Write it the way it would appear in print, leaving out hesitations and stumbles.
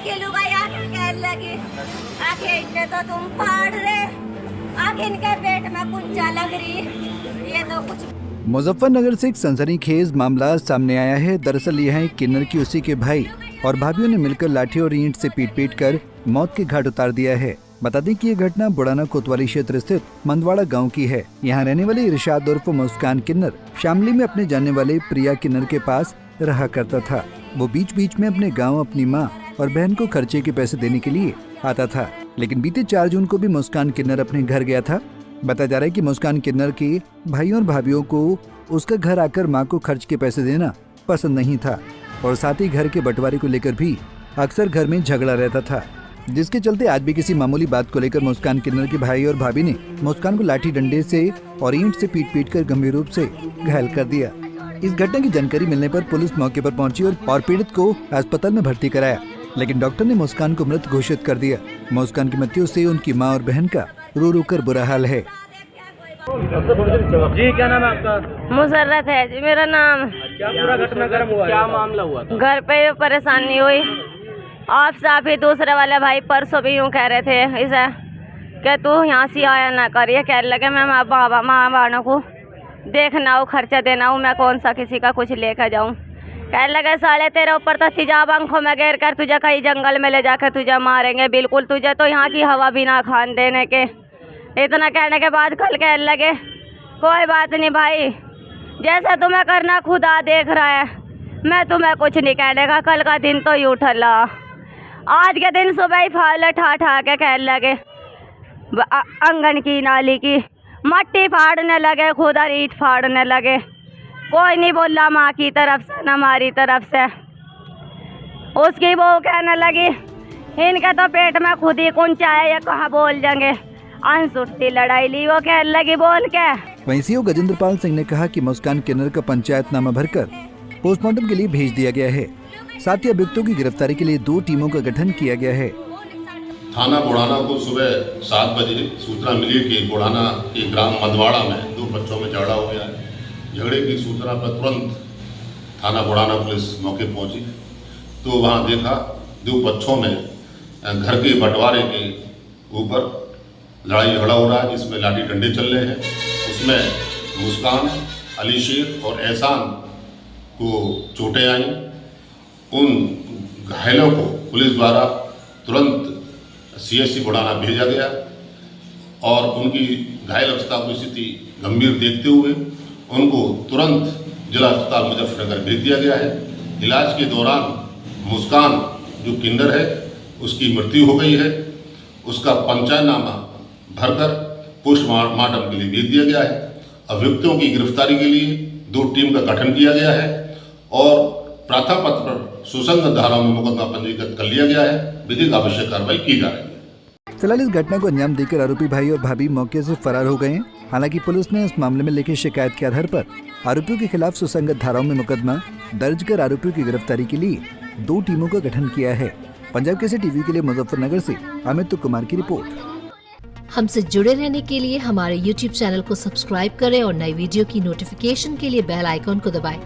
की लुगाई आके कहने लगी, आखे इनने तो तुम फाड़ रहे, आखे इनके पेट में कुंजा लग रही, ये तो कुछ। मुजफ्फरनगर से एक सनसनीखेज मामला सामने आया है। दरअसल यह एक किन्नर की उसी के भाई और भाभीियों ने मिलकर लाठी और ईंट से पीट कर मौत के घाट उतार दिया है। बता दें कि ये घटना बुढ़ाना कोतवाली क्षेत्र स्थित मंदवाड़ा गांव की है। यहाँ रहने वाले इरशाद उर्फ मुस्कान किन्नर शामली में अपने जानने वाले प्रिया किन्नर के पास रहा करता था। वो बीच बीच में अपने गांव अपनी मां और बहन को खर्चे के पैसे देने के लिए आता था, लेकिन बीते 4 जून को भी मुस्कान किन्नर अपने घर गया था। बताया जा रहा है कि मुस्कान किन्नर के भाइयों और भाभीियों को उसका घर आकर मां को खर्च के पैसे देना पसंद नहीं था और साथ ही घर के बंटवारे को लेकर भी अक्सर घर में झगड़ा रहता था, जिसके चलते आज भी किसी मामूली बात को लेकर मुस्कान किन्नर के भाई और भाभी ने मुस्कान को लाठी डंडे से और ईंट से पीट कर गंभीर रूप से घायल कर दिया। इस घटना की जानकारी मिलने पर पुलिस मौके पर पहुंची और पीड़ित को अस्पताल में भर्ती कराया, लेकिन डॉक्टर ने मुस्कान को मृत घोषित कर दिया। मुस्कान की मृत्यु से उनकी मां और बहन का रो रो कर बुरा हाल है। जी क्या नाम है आपका? मुसर्रत है जी मेरा नाम। क्या पूरा घटनाक्रम हुआ? क्या मामला हुआ था? घर पे परेशानी हुई, आप साफ ही दूसरे वाले भाई परसों भी यूँ कह रहे थे इसे कि तू यहाँ से आया ना कर, ये कह लगे मैं माँ बाणों को देखना हो, खर्चा देना हो, मैं कौन सा किसी का कुछ लेकर जाऊँ। कह लगे साले तेरे ऊपर तो तेजाब आंखों में गिर कर तुझे कहीं जंगल में ले जाकर तुझे मारेंगे, बिल्कुल तुझे तो यहाँ की हवा भी ना खान देने के। इतना कहने के बाद कल कहने लगे कोई बात नहीं भाई, जैसा तुम्हें करना खुदा देख रहा है, मैं तुम्हें कुछ नहीं कहने का। कल का दिन तो यूँ ठल्ला, आज के दिन सुबह ही फाल ठा के कहने लगे आंगन की नाली की मट्टी फाड़ने लगे, खुदा ईंट फाड़ने लगे। कोई नहीं बोला माँ की तरफ से न हमारी तरफ से। उसकी वो कहने लगी इनके तो पेट में खुद ही कुंचा है, ये कहाँ बोल जाएंगे। अनसुट्टी लड़ाई ली, वो कहने लगी बोल के। वहीं सीओ गजेंद्रपाल सिंह ने कहा कि मुस्कान किन्नर का पंचायतनामा भरकर पोस्टमार्टम के लिए भेज दिया गया है। साथ ही अभियुक्तों की गिरफ्तारी के लिए 2 टीमों का गठन किया गया है। थाना बुढ़ाना को सुबह 7 बजे सूचना मिली कि बुढ़ाना के ग्राम मंदवाड़ा में 2 बच्चों में झगड़ा हो गया है। झगड़े की सूचना पर तुरंत थाना बुढ़ाना पुलिस मौके पहुंची तो वहां देखा 2 बच्चों में घर के बंटवारे के ऊपर लड़ाई झगड़ा हो रहा है, जिसमें लाठी डंडे चल रहे हैं। उसमें मुस्कान, अली शेर और एहसान को चोटें आई। उन घायलों को पुलिस द्वारा तुरंत CHC बुढ़ाना भेजा गया और उनकी घायल अवस्था की स्थिति गंभीर देखते हुए उनको तुरंत जिला अस्पताल मुजफ्फरनगर भेज दिया गया है। इलाज के दौरान मुस्कान जो किन्नर है उसकी मृत्यु हो गई है। उसका पंचायतनामा भरकर पोस्टमार्टम के लिए भेज दिया गया है। अभियुक्तों की गिरफ्तारी के लिए 2 टीम का गठन किया गया है और प्रार्थना पत्र पर सुसंगत धाराओं में मुकदमा पंजीकृत कर लिया गया है। विधिक आवश्यक कार्रवाई की जा रही है। फिलहाल इस घटना को अंजाम देकर आरोपी भाई और भाभी मौके से फरार हो गए हैं। हालांकि पुलिस ने इस मामले में लिखी शिकायत के आधार पर आरोपियों के खिलाफ सुसंगत धाराओं में मुकदमा दर्ज कर आरोपियों की गिरफ्तारी के लिए 2 टीमों का गठन किया है। पंजाब केसरी टीवी के लिए मुजफ्फरनगर से अमित कुमार की रिपोर्ट। हमसे जुड़े रहने के लिए हमारे YouTube चैनल को सब्सक्राइब करें और नई वीडियो की नोटिफिकेशन के लिए बेल आइकॉन को दबाएं।